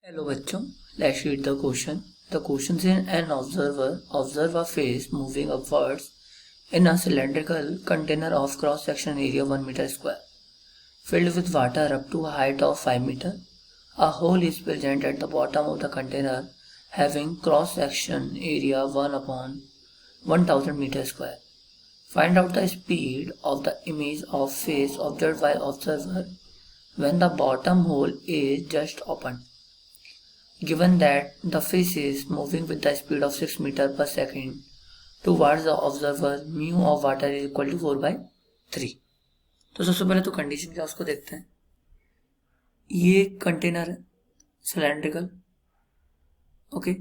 Hello बच्चों, let's read the question. The question is an observer observe a face moving upwards in a cylindrical container of cross section area 1 meter square filled with water up to a height of 5 meter. A hole is present at the bottom of the container having cross section area 1 upon 1000 meter square. Find out the speed of the image of face observed by observer when the bottom hole is just opened. Given that the fish is moving with the speed of 6 meters per second towards the observer, mu of water is equal to 4/3. तो सबसे पहले तो condition क्या उसको देखते हैं. ये container है सिलेंड्रिकल, ओके,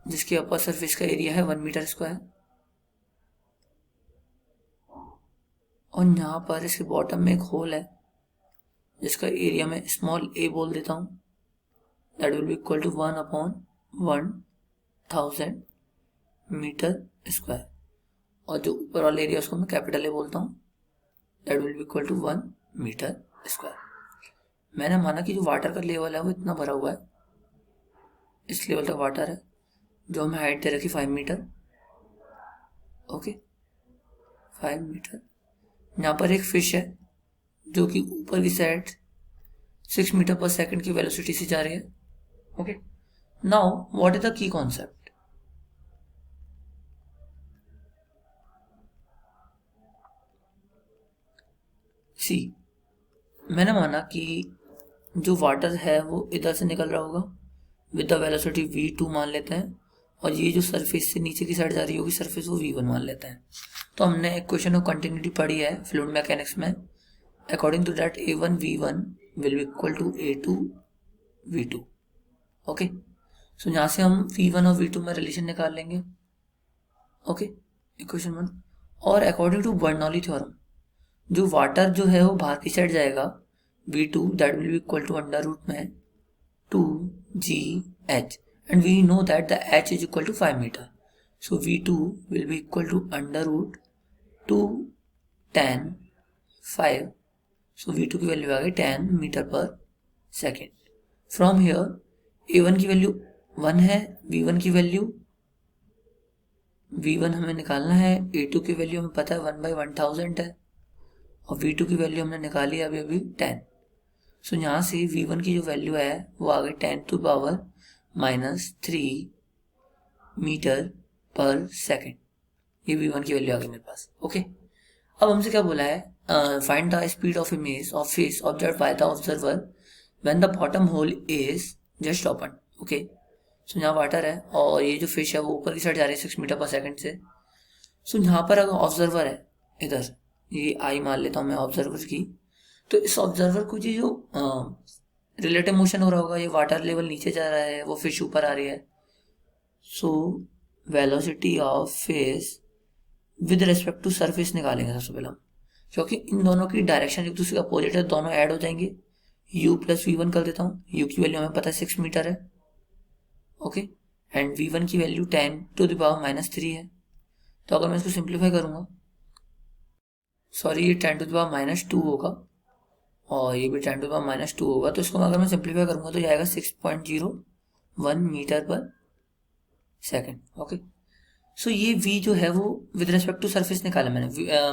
जिसकी अपर सरफेस का एरिया है 1 मीटर स्क्वायर और यहाँ पर इसके बॉटम में एक होल है जिसका एरिया मैं स्मॉल ए बोल देता हूँ. That will be equal to 1 upon 1000 metre square और जो ऊपर वाला एरिया उसको मैं कैपिटल ए बोलता हूँ. That will be equal to 1 metre square. मैंने माना कि जो वाटर का लेवल है वो इतना भरा हुआ है, इस लेवल तक वाटर है, जो हमें हाइट दे रखी 5 मीटर. Okay, 5 metre. यहाँ पर एक फिश है जो कि ऊपर की साइड 6 मीटर पर सेकंड की वेलोसिटी से जा रही है. Okay, now what is the key concept? See, मैंने माना कि जो वाटर है वो इधर से निकल रहा होगा विद द वेलोसिटी v2 मान लेते हैं और ये जो सरफेस से नीचे की साइड जा रही होगी सरफेस वो v1 मान लेते हैं. तो हमने इक्वेशन ऑफ कंटिन्यूटी पढ़ी है फ्लूइड मैकेनिक्स में. According to that a1 v1 will be equal to a2 v2. Okay, so यहाँ से हम v1 और v2 में रिलेशन निकाल लेंगे. Okay, equation 1. और अकॉर्डिंग टू बर्नौली थ्योरम जो वाटर जो है वो बाहर की साइड जाएगा v2 that will be equal to under root में 2gh and we know that the h is equal to 5 metre. So v2 will be equal to under root 2 tan 5. So v2 की value आ गई 10 metre पर second. From here a1 की value 1 है, v1 की value v1 हमें निकालना है, a2 की वैल्यू हमें पता है 1/1000 है और v2 की वैल्यू हमने निकाली है अभी 10. सो यहाँ से v1 की जो वैल्यू है वो आ गई 10⁻³ मीटर पर सेकेंड. ये v1 की वैल्यू आ गई मेरे पास. ओके, अब हमसे क्या बोला है, find the speed of image of face observe by the observer when the bottom hole is just open. Okay, so यहाँ वाटर है और ये जो फिश है वो ऊपर की साइड जा रही है 6 मीटर पर सेकंड से. सो यहाँ पर अगर ऑब्जर्वर है इधर, ये आई मान लेता हूँ मैं ऑब्जर्वर की, तो इस ऑब्जर्वर को ये जो रिलेटिव मोशन हो रहा होगा, ये वाटर लेवल नीचे जा रहा है, वो फिश ऊपर आ रही है. So velocity of fish with respect to surface निकालेंगे सबसे पहले हम, क्योंकि इन दोनों की डायरेक्शन एक दूसरे के अपोजिट है, दोनों ऐड हो जाएंगे. u प्लस v1 कर देता हूँ. u की वैल्यू हमें पता है 6 मीटर है. ओके, एंड v1 की वैल्यू 10⁻³ है. तो अगर मैं इसको सिंप्लीफाई करूंगा, सॉरी ये 10⁻² होगा और ये भी 10⁻² होगा, तो इसको अगर मैं सिंप्लीफाई करूंगा तो ये आएगा 6.01 मीटर पर सेकेंड. ओके, सो ये v जो है वो विद रिस्पेक्ट टू सरफेस निकाला मैंने,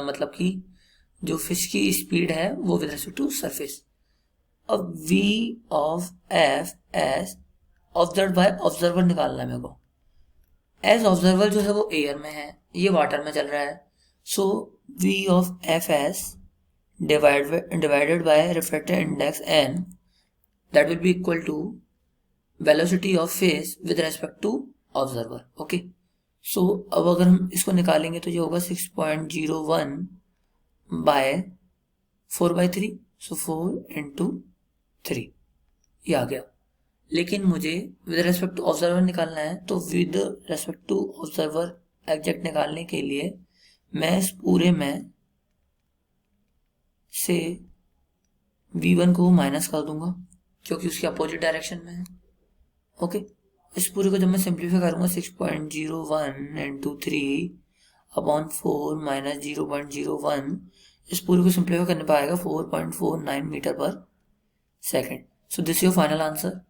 मतलब कि जो फिश की स्पीड है वो विद रिस्पेक्ट टू सरफेस. अब v of f as observe by observer निकालना है मेरे को. एज ऑब्जर्वर जो है वो एयर में है, ये वाटर में चल रहा है. So v of f as divided by refractive index n that will be equal to velocity of face with respect to observer. Okay, so अब अगर हम इसको निकालेंगे तो ये होगा 6.01 बाय 4/3. सो 4 into 3 ये आ गया. लेकिन मुझे विद रेस्पेक्ट टू ऑब्जर्वर निकालना है, तो with respect to observer exact निकालने के लिए मैं इस पूरे में से v1 को माइनस कर दूंगा क्योंकि उसके अपोजिट डायरेक्शन में है. ओके, इस पूरे को जब मैं सिंप्लीफाई करूंगा 6.01 into 3 अपॉन 4 माइनस 0.01, इस पूरे को सिंप्लीफाई करने पर आएगा 4.49 मीटर पर second. So this is your final answer.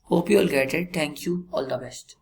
Hope you all get it. Thank you. All the best.